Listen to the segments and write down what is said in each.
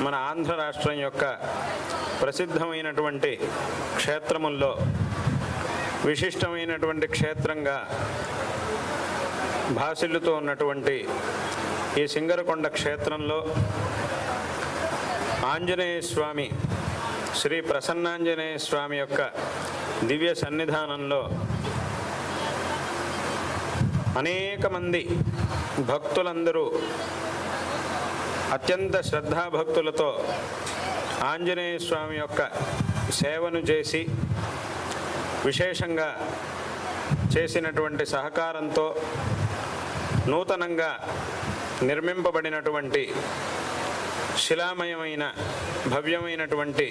మన ఆంధ్ర రాష్ట్రం యొక్క ప్రసిద్ధమైనటువంటి క్షేత్రముల్లో విశిష్టమైనటువంటి క్షేత్రంగా భాసిల్లుతూ ఉన్నటువంటి ఈ సింగరకొండ క్షేత్రంలో ఆంజనేయ స్వామి, శ్రీ ప్రసన్నాంజనేయ స్వామి యొక్క దివ్య సన్నిధానంలో అనేక మంది భక్తులందరూ అత్యంత శ్రద్ధాభక్తులతో ఆంజనేయ స్వామి యొక్క సేవను చేసి విశేషంగా చేసినటువంటి సహకారంతో నూతనంగా నిర్మింపబడినటువంటి శిలామయమైన భవ్యమైనటువంటి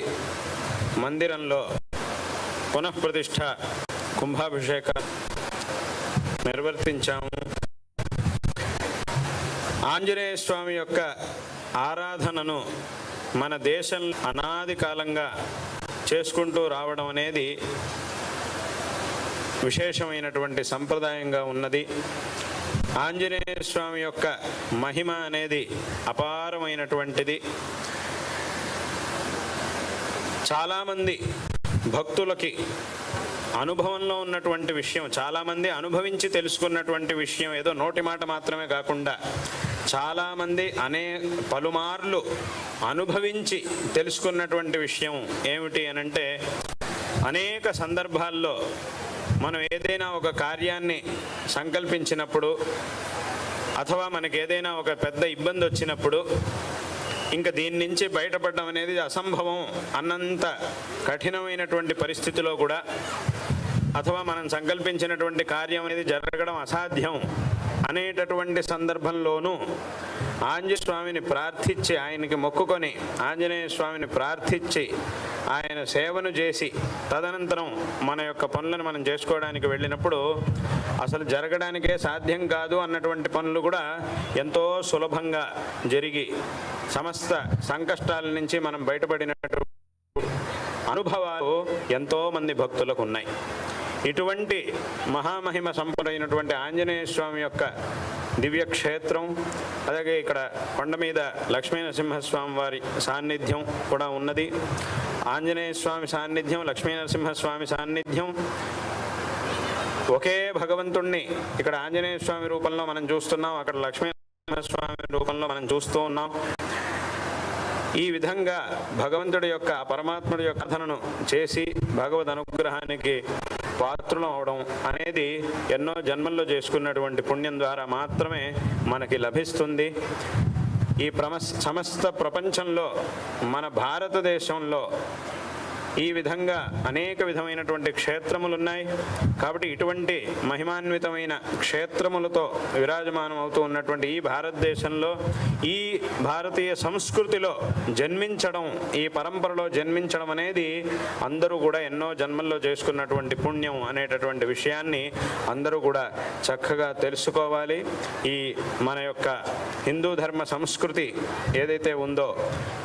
మందిరంలో పునఃప్రతిష్ఠ కుంభాభిషేకం నిర్వర్తించాము. ఆంజనేయ స్వామి యొక్క ఆరాధనను మన దేశం అనాది కాలంగా చేసుకుంటూ రావడం అనేది విశేషమైనటువంటి సంప్రదాయంగా ఉన్నది. ఆంజనేయ స్వామి యొక్క మహిమ అనేది అపారమైనటువంటిది. చాలామంది భక్తులకి అనుభవంలో ఉన్నటువంటి విషయం, చాలామంది అనుభవించి తెలుసుకున్నటువంటి విషయం, ఏదో నోటి మాట మాత్రమే కాకుండా చాలామంది పలుమార్లు అనుభవించి తెలుసుకున్నటువంటి విషయం ఏమిటి అనంటే, అనేక సందర్భాల్లో మనం ఏదైనా ఒక కార్యాన్ని సంకల్పించినప్పుడు అథవా మనకి ఏదైనా ఒక పెద్ద ఇబ్బంది వచ్చినప్పుడు ఇంకా దీని నుంచి బయటపడడం అనేది అసంభవం అన్నంత కఠినమైనటువంటి పరిస్థితిలో కూడా, అథవా మనం సంకల్పించినటువంటి కార్యం అనేది జరగడం అసాధ్యం అనేటటువంటి సందర్భంలోనూ ఆంజనేయ స్వామిని ప్రార్థించి, ఆయనకి మొక్కుకొని ఆంజనేయ స్వామిని ప్రార్థించి ఆయన సేవను చేసి తదనంతరం మన యొక్క పనులను మనం చేసుకోవడానికి వెళ్ళినప్పుడు అసలు జరగడానికే సాధ్యం కాదు అన్నటువంటి పనులు కూడా ఎంతో సులభంగా జరిగి సమస్త సంకష్టాల నుంచి మనం బయటపడినటువంటి అనుభవాలు ఎంతోమంది భక్తులకు ఉన్నాయి. ఇటువంటి మహామహిమ సంపన్నమైనటువంటి ఆంజనేయ స్వామి యొక్క దివ్యక్షేత్రం, అలాగే ఇక్కడ కొండ మీద లక్ష్మీనరసింహస్వామి వారి సాన్నిధ్యం కూడా ఉన్నది. ఆంజనేయ స్వామి సాన్నిధ్యం, లక్ష్మీనరసింహస్వామి సాన్నిధ్యం, ఒకే భగవంతుణ్ణి ఇక్కడ ఆంజనేయ స్వామి రూపంలో మనం చూస్తున్నాం, అక్కడ లక్ష్మీనరసింహస్వామి రూపంలో మనం చూస్తూ ఉన్నాం. ఈ విధంగా భగవంతుడి యొక్క పరమాత్ముడి యొక్క కథనను చేసి భగవద్ అనుగ్రహానికి పాత్రలు అవడం అనేది ఎన్నో జన్మల్లో చేసుకున్నటువంటి పుణ్యం ద్వారా మాత్రమే మనకి లభిస్తుంది. ఈ సమస్త ప్రపంచంలో మన భారతదేశంలో ఈ విధంగా అనేక విధమైనటువంటి క్షేత్రములు ఉన్నాయి. కాబట్టి ఇటువంటి మహిమాన్వితమైన క్షేత్రములతో విరాజమానం అవుతూ ఉన్నటువంటి ఈ భారతదేశంలో, ఈ భారతీయ సంస్కృతిలో జన్మించడం, ఈ పరంపరలో జన్మించడం అనేది అందరూ కూడా ఎన్నో జన్మల్లో చేసుకున్నటువంటి పుణ్యం అనేటటువంటి విషయాన్ని అందరూ కూడా చక్కగా తెలుసుకోవాలి. ఈ మన యొక్క హిందూ ధర్మ సంస్కృతి ఏదైతే ఉందో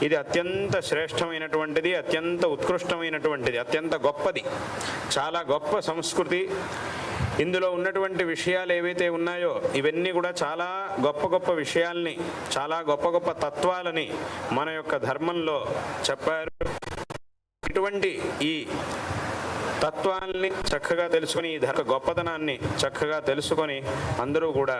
ఇది అత్యంత శ్రేష్టమైనటువంటిది, అత్యంత ఉత్కృష్టమైనటువంటిది, అత్యంత గొప్పది, చాలా గొప్ప సంస్కృతి. ఇందులో ఉన్నటువంటి విషయాలు ఏవైతే ఉన్నాయో ఇవన్నీ కూడా చాలా గొప్ప గొప్ప విషయాల్ని, చాలా గొప్ప గొప్ప తత్వాలని మన యొక్క ధర్మంలో చెప్పారు. ఇటువంటి ఈ తత్వాల్ని చక్కగా తెలుసుకొని, ఈ ధర్మ గొప్పతనాన్ని చక్కగా తెలుసుకొని అందరూ కూడా